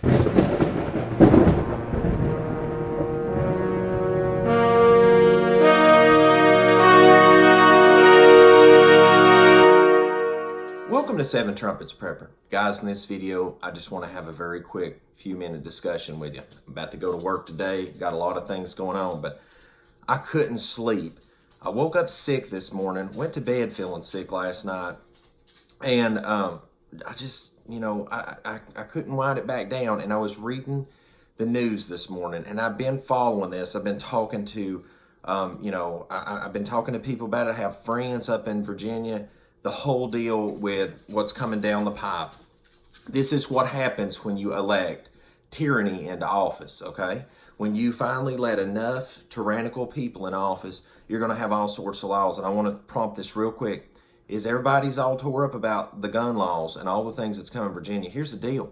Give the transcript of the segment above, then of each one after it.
Welcome to Seven Trumpets Prepper. Guys, in this video, I just want to have a very quick few-minute discussion with you. I'm about to go to work today. Got a lot of things going on, but I couldn't sleep. I woke up sick this morning, went to bed feeling sick last night, and I just, I couldn't wind it back down, and I was reading the news this morning, and I've been following this. I've been talking to, I've been talking to people about it. I have friends up in Virginia. The whole deal with what's coming down the pipe. This is what happens when you elect tyranny into office, okay? When you finally let enough tyrannical people in office, you're going to have all sorts of laws. And I want to prompt this real quick. Is everybody's all tore up about the gun laws and all the things that's coming in Virginia? Here's the deal.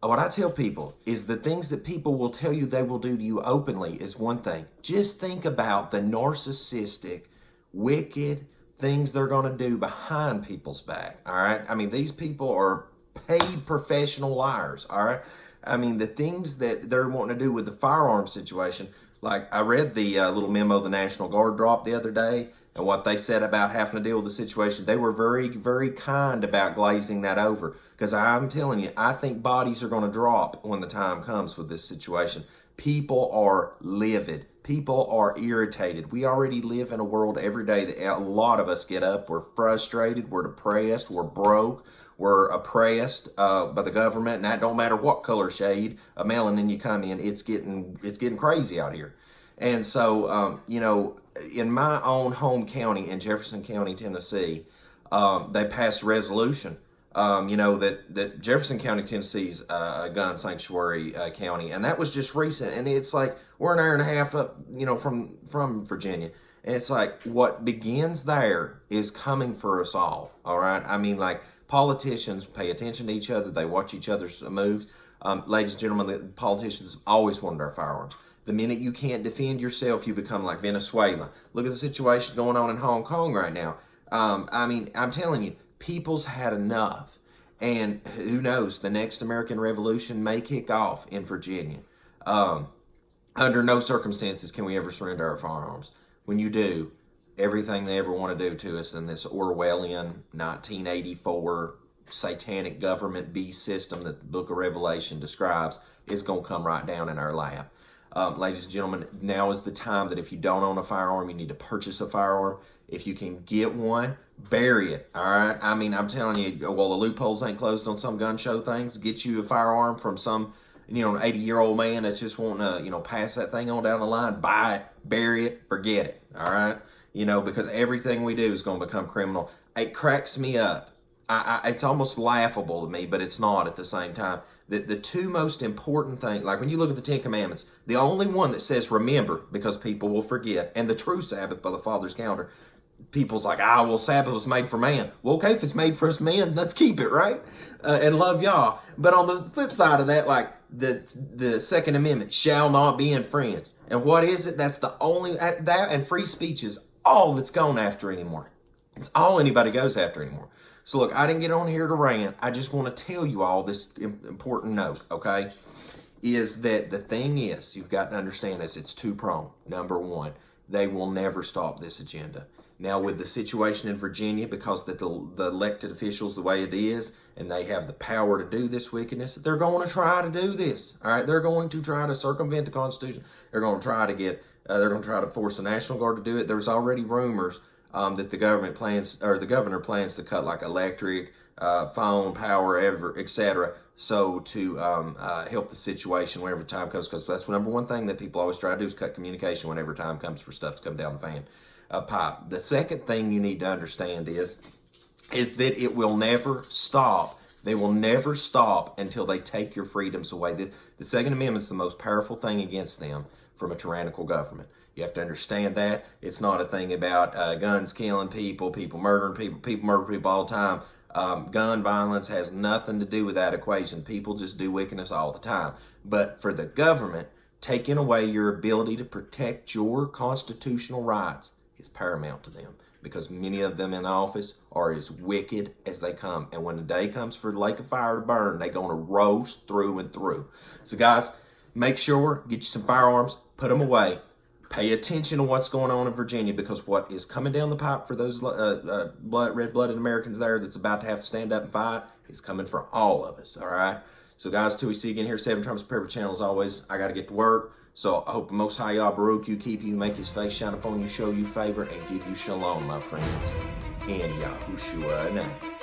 What I tell people is the things that people will tell you they will do to you openly is one thing. Just think about the narcissistic, wicked things they're going to do behind people's back, all right? I mean, these people are paid professional liars, all right? I mean, the things that they're wanting to do with the firearm situation, like I read the little memo the National Guard dropped the other day and what they said about having to deal with the situation. They were very, very kind about glazing that over because I'm telling you, I think bodies are going to drop when the time comes with this situation. People are livid. People are irritated. We already live in a world every day that a lot of us get up. We're frustrated. We're depressed. We're broke. We're oppressed by the government. And that don't matter what color shade of melanin you come in. It's getting crazy out here. And so, in my own home county in Jefferson County, Tennessee, they passed a resolution. That Jefferson County, Tennessee's a gun sanctuary county, and that was just recent. And it's like we're an hour and a half up, from Virginia, and it's like what begins there is coming for us all. All right, I mean, like politicians pay attention to each other; they watch each other's moves. Ladies and gentlemen, the politicians always wanted our firearms. The minute you can't defend yourself, you become like Venezuela. Look at the situation going on in Hong Kong right now. I mean, I'm telling you. People's had enough, and who knows, the next American Revolution may kick off in Virginia. Under no circumstances can we ever surrender our firearms. When you do, everything they ever want to do to us in this Orwellian 1984 satanic government beast system that the book of Revelation describes is going to come right down in our lap. Ladies and gentlemen, now is the time that if you don't own a firearm, you need to purchase a firearm. If you can get one, bury it, all right? I mean, I'm telling you, well, the loopholes ain't closed on some gun show things. Get you a firearm from some, an 80-year-old man that's just wanting to, pass that thing on down the line. Buy it, bury it, forget it, all right? Because everything we do is going to become criminal. It cracks me up. It's almost laughable to me, but it's not at the same time. The two most important things, like when you look at the Ten Commandments, the only one that says remember, because people will forget, and the true Sabbath by the Father's calendar, people's like, well, Sabbath was made for man. Well, okay, if it's made for us men, let's keep it, right? And love y'all. But on the flip side of that, like the Second Amendment shall not be infringed. And what is it? That's the only, that and free speech is all that's gone after anymore. It's all anybody goes after anymore. So look, I didn't get on here to rant. I just want to tell you all this important note, okay? Is that the thing is, you've got to understand this, it's two-pronged. Number one, they will never stop this agenda. Now, with the situation in Virginia, because the elected officials, the way it is, and they have the power to do this wickedness, they're going to try to do this. All right, they're going to try to circumvent the Constitution. They're going to try to they're going to try to force the National Guard to do it. There's already rumors that the governor plans to cut like electric, phone, power, etc. So to help the situation whenever time comes, because that's the number one thing that people always try to do is cut communication whenever time comes for stuff to come down the fan. Pipe. The second thing you need to understand is that it will never stop. They will never stop until they take your freedoms away. The Second Amendment is the most powerful thing against them from a tyrannical government. You have to understand that. It's not a thing about guns killing people, people murdering people murder people all the time. Gun violence has nothing to do with that equation. People just do wickedness all the time. But for the government, taking away your ability to protect your constitutional rights is paramount to them. because many of them in the office are as wicked as they come. And when the day comes for the lake of fire to burn, they're going to roast through and through. So guys, make sure, get you some firearms, put them away. Pay attention to what's going on in Virginia, because what is coming down the pipe for those red-blooded Americans there that's about to have to stand up and fight is coming for all of us, all right? So guys, till we see you again here, 7 times Prepared channel. As always, I got to get to work. So I hope the Most High Yah Baruch you, keep you, make his face shine upon you, show you favor, and give you shalom, my friends. In Yahushua name.